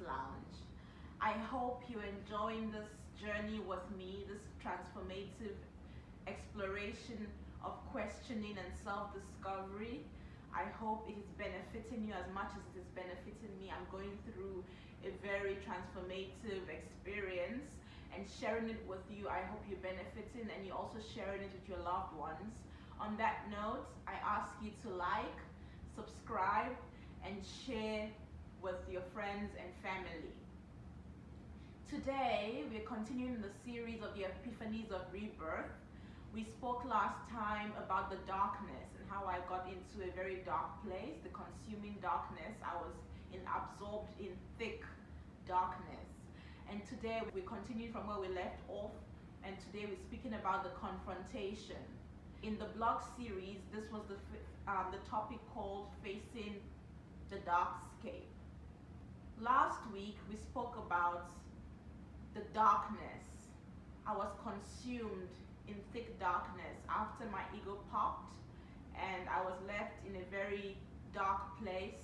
Lounge. I hope you're enjoying this journey with me, this transformative exploration of questioning and self-discovery. I hope it is benefiting you as much as it is benefiting me. I'm going through a very transformative experience and sharing it with you. I hope you're benefiting and you're also sharing it with your loved ones. On that note, I ask you to like, subscribe, and share with your friends and family. Today, we're continuing the series of the epiphanies of rebirth. We spoke last time about the darkness and how I got into a very dark place, the consuming darkness. I was absorbed in thick darkness. And today, we continue from where we left off, and today we're speaking about the confrontation. In the blog series, this was the topic called Facing the Darkscape. Last week, we spoke about the darkness. I was consumed in thick darkness after my ego popped, and I was left in a very dark place,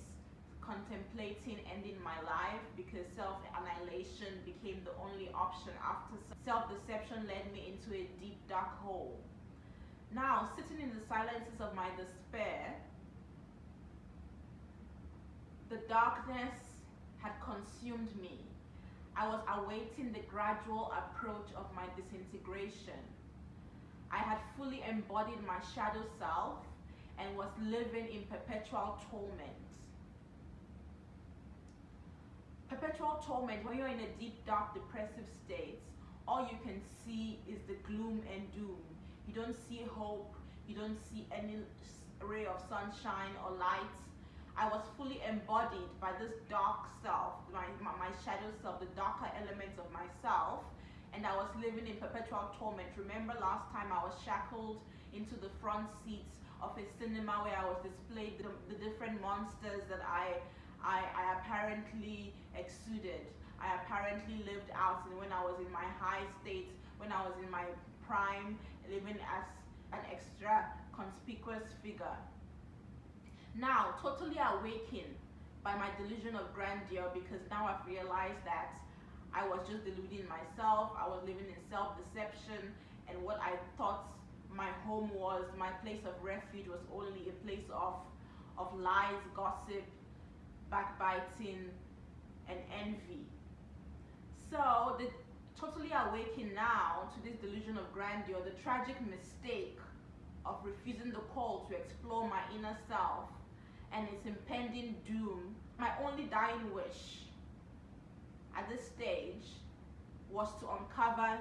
contemplating ending my life because self-annihilation became the only option after self-deception led me into a deep, dark hole. Now, sitting in the silences of my despair, the darkness had consumed me. I was awaiting the gradual approach of my disintegration. I had fully embodied my shadow self and was living in perpetual torment. Perpetual torment, when you're in a deep, dark, depressive state, all you can see is the gloom and doom. You don't see hope, you don't see any ray of sunshine or light. I was fully embodied by this dark self, my shadow self, the darker elements of myself, and I was living in perpetual torment. Remember last time I was shackled into the front seats of a cinema where I was displayed the different monsters that I apparently exuded. I apparently lived out when I was in my high state, when I was in my prime, living as an extra conspicuous figure. Now, totally awakened by my delusion of grandeur, because now I've realized that I was just deluding myself. I was living in self-deception, and what I thought my home was, my place of refuge, was only a place of lies, gossip, backbiting, and envy. So, totally awakened now to this delusion of grandeur, the tragic mistake of refusing the call to explore my inner self and its impending doom, my only dying wish at this stage was to uncover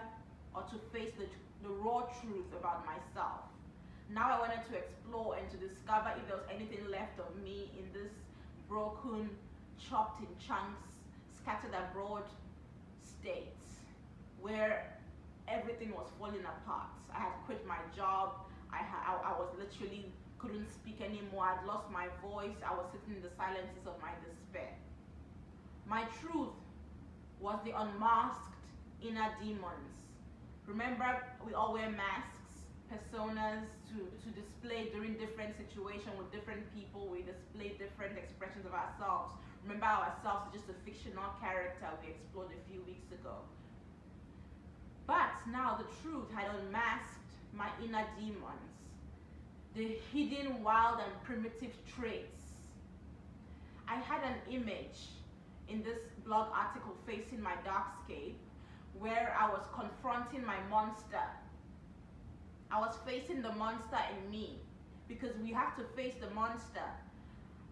or to face the raw truth about myself. Now I wanted to explore and to discover if there was anything left of me in this broken, chopped in chunks, scattered abroad state where everything was falling apart. I had quit my job. I was literally couldn't speak anymore. I'd lost my voice. I was sitting in the silences of my despair. My truth was the unmasked inner demons. Remember, we all wear masks, personas to display during different situations with different people. We display different expressions of ourselves. Remember, ourselves is just a fictional character we explored a few weeks ago. But now the truth had unmasked my inner demons, the hidden, wild, and primitive traits. I had an image in this blog article, Facing My Darkscape, where I was confronting my monster. I was facing the monster in me, because we have to face the monster.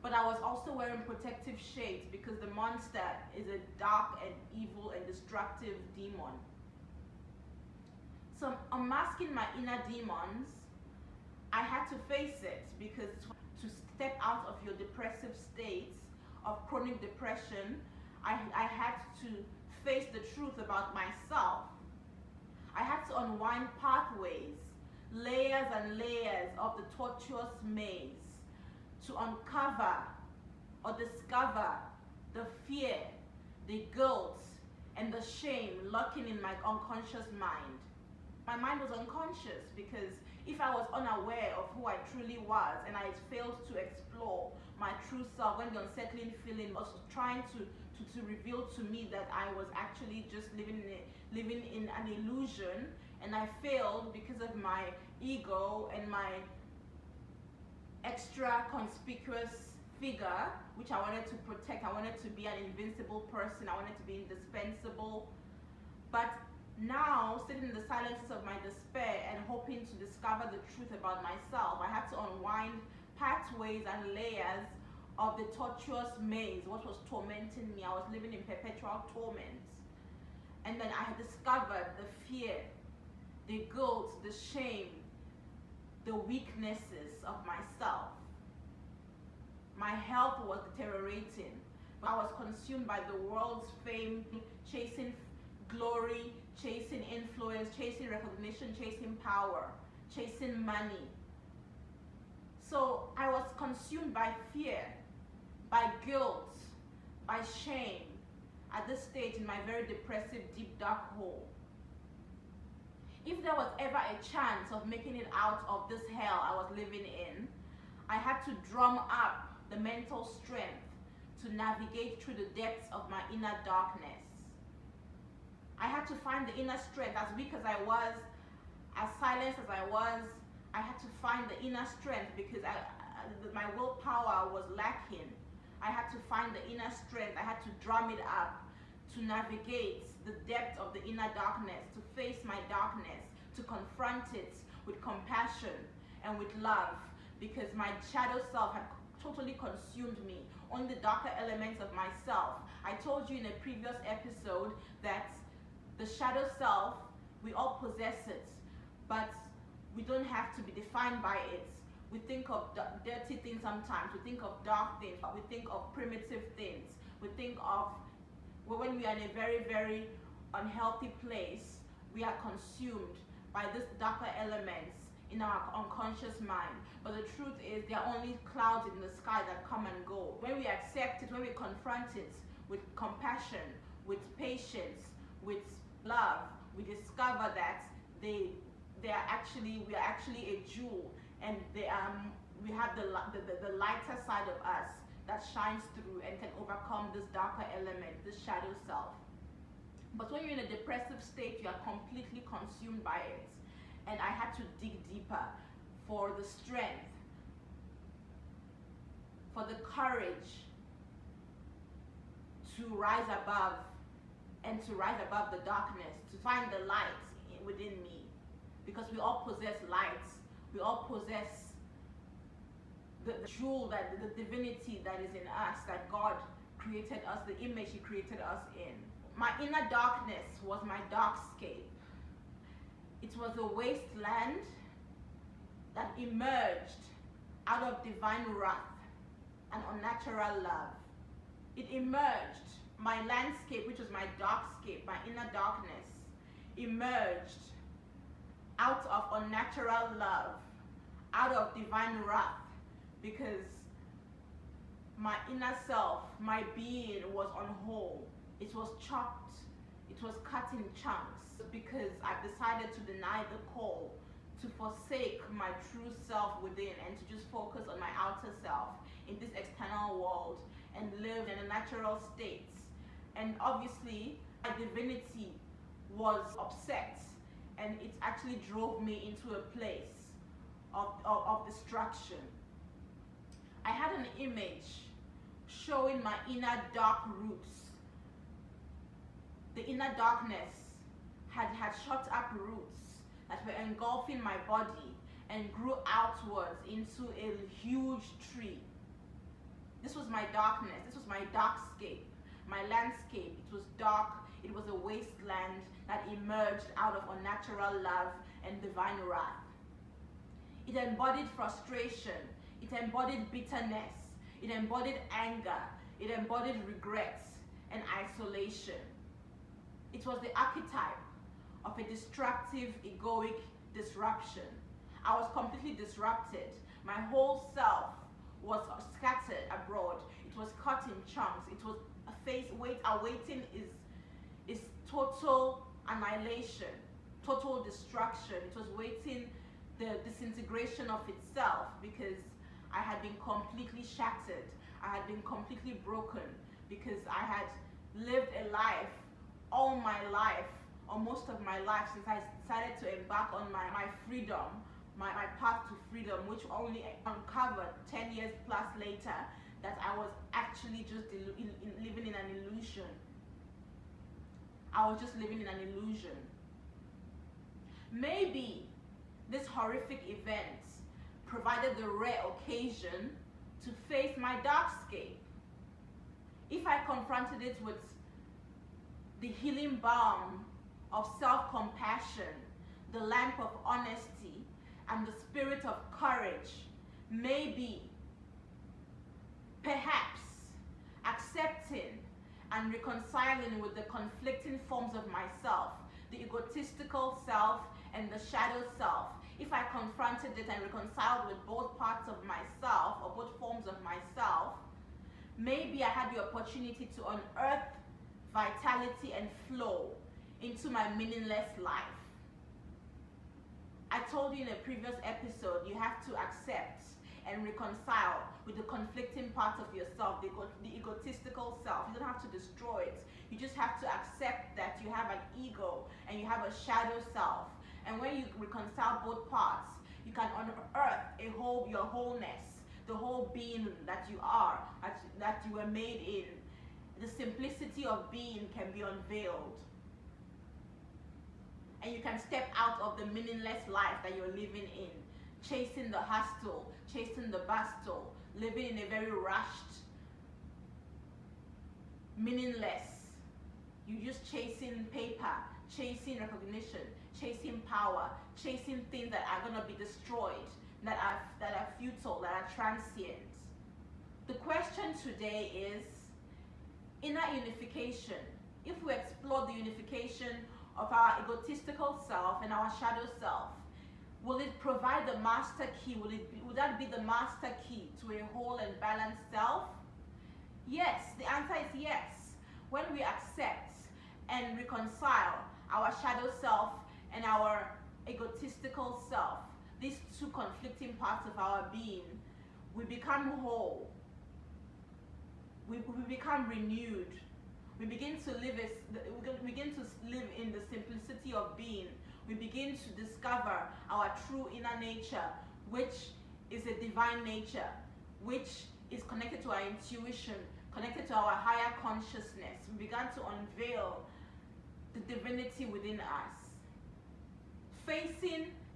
But I was also wearing protective shades because the monster is a dark and evil and destructive demon. So unmasking my inner demons, I had to face it, because to step out of your depressive states of chronic depression, I had to face the truth about myself. I had to unwind pathways, layers and layers of the tortuous maze to uncover or discover the fear, the guilt, and the shame lurking in my unconscious mind. My mind was unconscious because if I was unaware of who I truly was and I failed to explore my true self, when the unsettling feeling was trying to reveal to me that I was actually just living in an illusion, and I failed because of my ego and my extra conspicuous figure, which I wanted to protect. I wanted to be an invincible person. I wanted to be indispensable. But now, sitting in the silences of my despair and hoping to discover the truth about myself, I had to unwind pathways and layers of the tortuous maze, what was tormenting me. I was living in perpetual torment. And then I had discovered the fear, the guilt, the shame, the weaknesses of myself. My health was deteriorating. I was consumed by the world's fame, chasing glory, chasing influence, chasing recognition, chasing power, chasing money. So I was consumed by fear, by guilt, by shame at this stage in my very depressive, deep, dark hole. If there was ever a chance of making it out of this hell I was living in, I had to drum up the mental strength to navigate through the depths of my inner darkness. I had to find the inner strength. As weak as I was, as silenced as I was, I had to find the inner strength because my willpower was lacking. I had to find the inner strength. I had to drum it up to navigate the depth of the inner darkness, to face my darkness, to confront it with compassion and with love, because my shadow self had totally consumed me, on the darker elements of myself. I told you in a previous episode that the shadow self, we all possess it, but we don't have to be defined by it. We think of dirty things sometimes, we think of dark things, we think of primitive things, we think of when we are in a very, very unhealthy place, we are consumed by these darker elements in our unconscious mind. But the truth is, there are only clouds in the sky that come and go. When we accept it, when we confront it with compassion, with patience, with love, we discover that we are actually a jewel, and we have the lighter side of us that shines through and can overcome this darker element, this shadow self. But when you're in a depressive state, you are completely consumed by it. And I had to dig deeper for the strength, for the courage to rise above, and to rise above the darkness, to find the light within me. Because we all possess light. We all possess the jewel, that the divinity that is in us, that God created us, the image He created us in. My inner darkness was my darkscape. It was a wasteland that emerged out of divine wrath and unnatural love. It emerged, my landscape, which was my darkscape, my inner darkness, emerged out of unnatural love, out of divine wrath, because my inner self, my being was unwhole. It was chopped, it was cut in chunks, because I've decided to deny the call to forsake my true self within and to just focus on my outer self in this external world and live in a natural state. And obviously, my divinity was upset, and it actually drove me into a place of destruction. I had an image showing my inner dark roots. The inner darkness had shot up roots that were engulfing my body and grew outwards into a huge tree. This was my darkness. This was my darkscape, my landscape. It was dark. It was a wasteland that emerged out of unnatural love and divine wrath. It embodied frustration. It embodied bitterness. It embodied anger. It embodied regrets. and isolation. It was the archetype of a destructive, egoic disruption. I was completely disrupted. My whole self was scattered abroad. It was cut in chunks. It was awaiting is total annihilation, total destruction. It was waiting the disintegration of itself, because I had been completely shattered. I had been completely broken, because I had lived a life, all my life, or most of my life, since I decided to embark on my freedom, my path to freedom, which only uncovered 10 years plus later that I was actually just living in an illusion. I was just living in an illusion. Maybe this horrific event provided the rare occasion to face my darkscape. If I confronted it with the healing balm of self-compassion, the lamp of honesty, and the spirit of courage, maybe, perhaps, accepting and reconciling with the conflicting forms of myself, the egotistical self and the shadow self, if I confronted it and reconciled with both parts of myself, or both forms of myself, maybe I had the opportunity to unearth vitality and flow into my meaningless life. I told you in a previous episode, you have to accept and reconcile with the conflicting parts of yourself, the egotistical self. You don't have to destroy it. You just have to accept that you have an ego and you have a shadow self. And when you reconcile both parts, you can unearth your wholeness, the whole being that you are, that you were made in. The simplicity of being can be unveiled. And you can step out of the meaningless life that you're living in, chasing the hustle, chasing the bustle, living in a very rushed, meaningless. You're just chasing paper, chasing recognition, chasing power, chasing things that are going to be destroyed, that are futile, that are transient. The question today is inner unification. If we explore the unification of our egotistical self and our shadow self, will it provide the master key? Would that be the master key to a whole and balanced self? Yes, the answer is yes. When we accept and reconcile our shadow self and our egotistical self, these two conflicting parts of our being, we become whole. We become renewed. We begin to live in the simplicity of being. We begin to discover our true inner nature, which is a divine nature, which is connected to our intuition, connected to our higher consciousness. We began to unveil the divinity within us.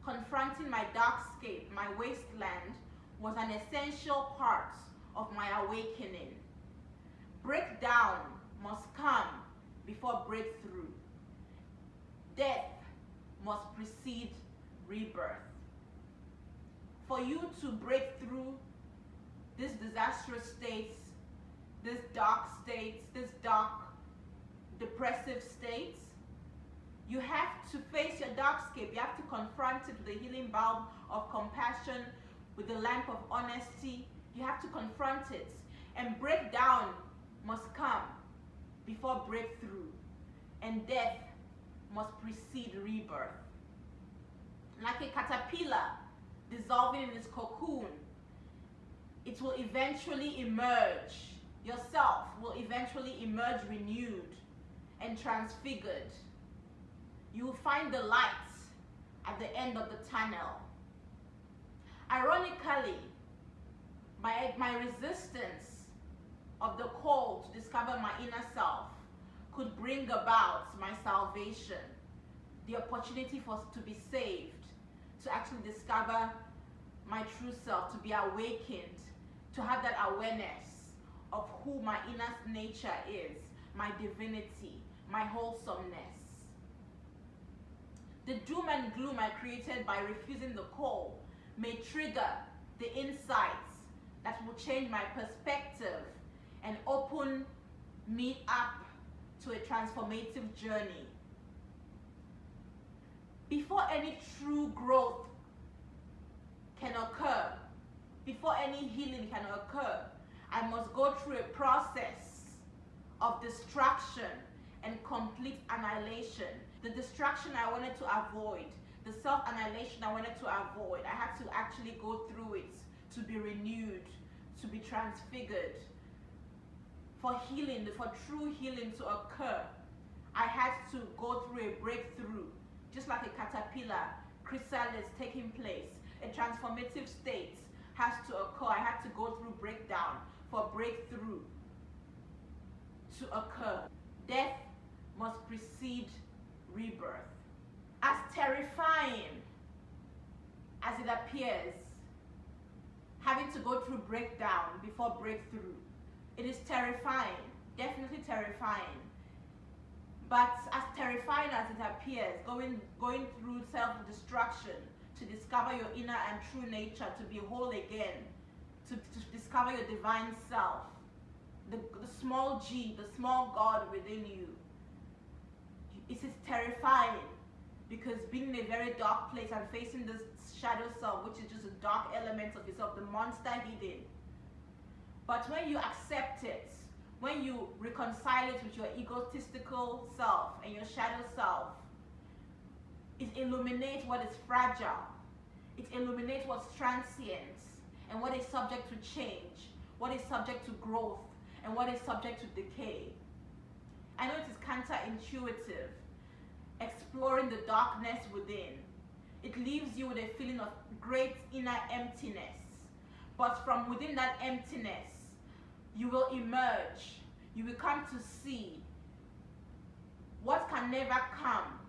Confronting my darkscape, my wasteland, was an essential part of my awakening. Breakdown must come before breakthrough. Death must precede rebirth. For you to break through these disastrous states, these dark states, these dark, depressive states, you have to face your darkscape. You have to confront it with the healing balm of compassion, with the lamp of honesty. You have to confront it. And breakdown must come before breakthrough. And death must precede rebirth. Like a caterpillar dissolving in its cocoon, it will eventually emerge. Yourself will eventually emerge renewed and transfigured. You will find the light at the end of the tunnel. Ironically, my resistance of the call to discover my inner self could bring about my salvation, the opportunity to be saved, to actually discover my true self, to be awakened, to have that awareness of who my inner nature is, my divinity, my wholesomeness. The doom and gloom I created by refusing the call may trigger the insights that will change my perspective and open meet up to a transformative journey. Before any true growth can occur, before any healing can occur, I must go through a process of distraction and complete annihilation. The distraction I wanted to avoid, the self-annihilation I wanted to avoid, I had to actually go through it to be renewed, to be transfigured. For healing, for true healing to occur, I had to go through a breakthrough, just like a caterpillar chrysalis taking place. A transformative state has to occur. I had to go through breakdown for breakthrough to occur. Death must precede rebirth. As terrifying as it appears, having to go through breakdown before breakthrough, it is terrifying, definitely terrifying. But as terrifying as it appears, going through self-destruction to discover your inner and true nature, to be whole again, to discover your divine self, the small g, the small God within you. It is terrifying because being in a very dark place and facing this shadow self, which is just a dark element of yourself, the monster hidden. But when you accept it, when you reconcile it with your egotistical self and your shadow self, it illuminates what is fragile. It illuminates what's transient and what is subject to change, what is subject to growth, and what is subject to decay. I know it is counterintuitive, exploring the darkness within. It leaves you with a feeling of great inner emptiness. But from within that emptiness, you will emerge. You will come to see what can never come,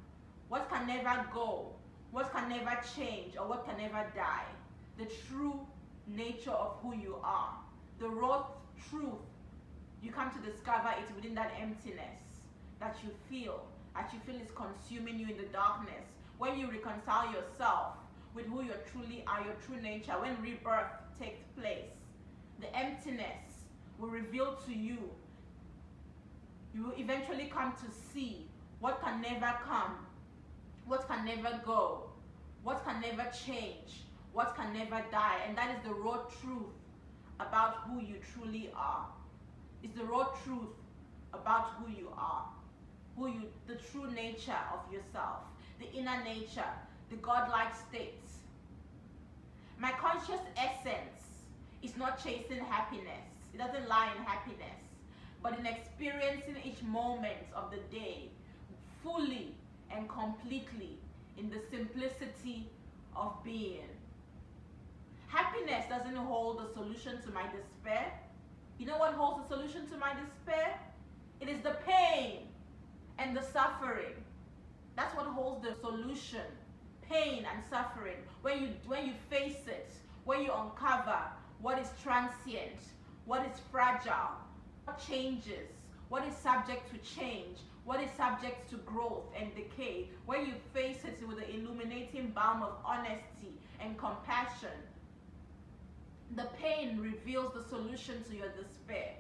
what can never go, what can never change, or what can never die. The true nature of who you are. The raw truth. You come to discover it within that emptiness that you feel is consuming you in the darkness. When you reconcile yourself with who you truly are, your true nature, when rebirth takes place, the emptiness will reveal to you. You will eventually come to see what can never come, what can never go, what can never change, what can never die. And that is the raw truth about who you truly are. It's the raw truth about who you are, the true nature of yourself, the inner nature, the godlike states. My conscious essence is not chasing happiness. It doesn't lie in happiness, but in experiencing each moment of the day fully and completely in the simplicity of being. Happiness doesn't hold the solution to my despair. You know what holds the solution to my despair? It is the pain and the suffering. That's what holds the solution. Pain and suffering. When you face it, when you uncover what is transient, what is fragile, what changes, what is subject to change, what is subject to growth and decay, when you face it with the illuminating balm of honesty and compassion, the pain reveals the solution to your despair.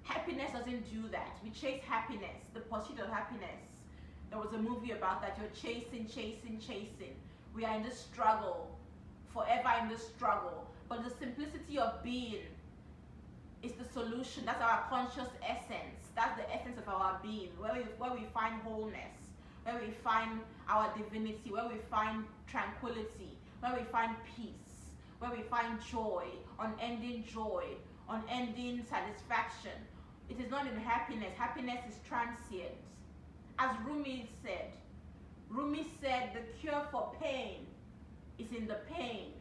Happiness doesn't do that. We chase happiness, the pursuit of happiness. There was a movie about that. You're chasing. We are in this struggle, forever in this struggle. But the simplicity of being is the solution. That's our conscious essence. That's the essence of our being, where we find wholeness, where we find our divinity, where we find tranquility, where we find peace, where we find joy, unending satisfaction. It is not in happiness. Happiness is transient. As Rumi said, the cure for pain is in the pain.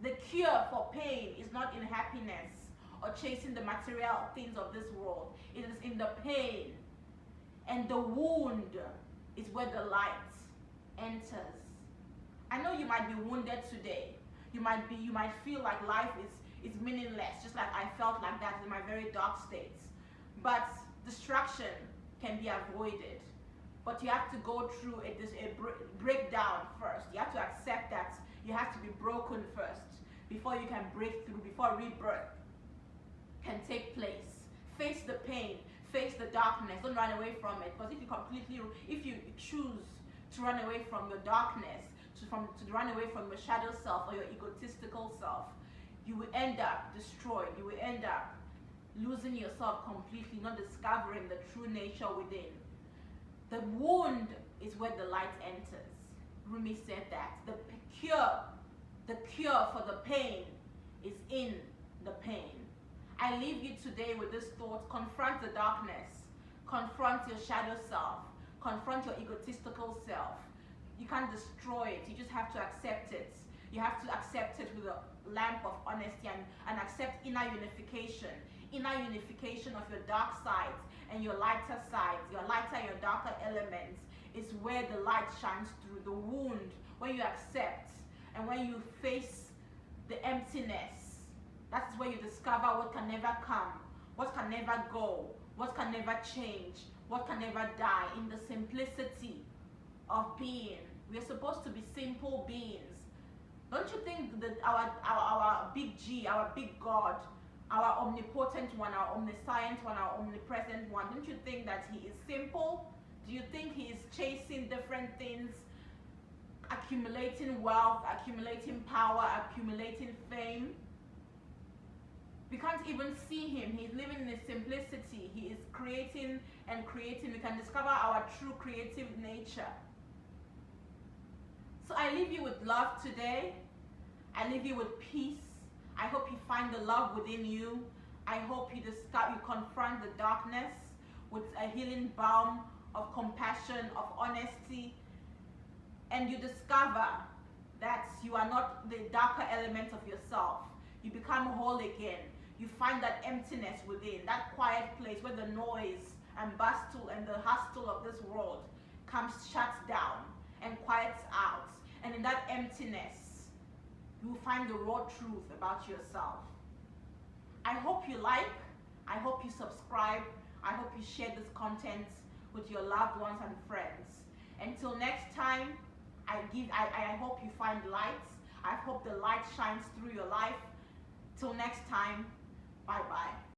The cure for pain is not in happiness or chasing the material things of this world. It is in the pain. And the wound is where the light enters. I know you might be wounded today. You might feel like life is meaningless, just like I felt like that in my very dark states. But distraction can be avoided. But you have to go through a breakdown first. You have to accept that you have to be broken first before you can break through, before rebirth can take place. Face the pain, face the darkness. Don't run away from it. Because if you choose to run away from your darkness, to run away from your shadow self or your egotistical self, you will end up destroyed. You will end up losing yourself completely, not discovering the true nature within. The wound is where the light enters. Rumi said that. The cure for the pain is in the pain. I leave you today with this thought: confront the darkness, confront your shadow self, confront your egotistical self. You can't destroy it, you just have to accept it. You have to accept it with a lamp of honesty and accept inner unification of your dark sides and your lighter sides, your darker elements is where the light shines through. The wound, where you accept and when you face the emptiness, that's where you discover what can never come, what can never go, what can never change, what can never die, in the simplicity of being. We are supposed to be simple beings. Don't you think that our big G, our big God, our omnipotent one, our omniscient one, our omnipresent one, don't you think that he is simple? Do you think he is chasing different things, accumulating wealth, accumulating power, accumulating fame? We can't even see him. He's living in his simplicity. He is creating and creating. We can discover our true creative nature. So I leave you with love today. I leave you with peace. I hope you find the love within you. I hope you confront the darkness with a healing balm of compassion, of honesty, and you discover that you are not the darker element of yourself. You become whole again. You find that emptiness within, that quiet place where the noise and bustle and the hustle of this world shuts down and quiets out. And in that emptiness, you will find the raw truth about yourself. I hope you like, I hope you subscribe, I hope you share this content with your loved ones and friends. Until next time, I hope you find light. I hope the light shines through your life. Till next time, bye-bye.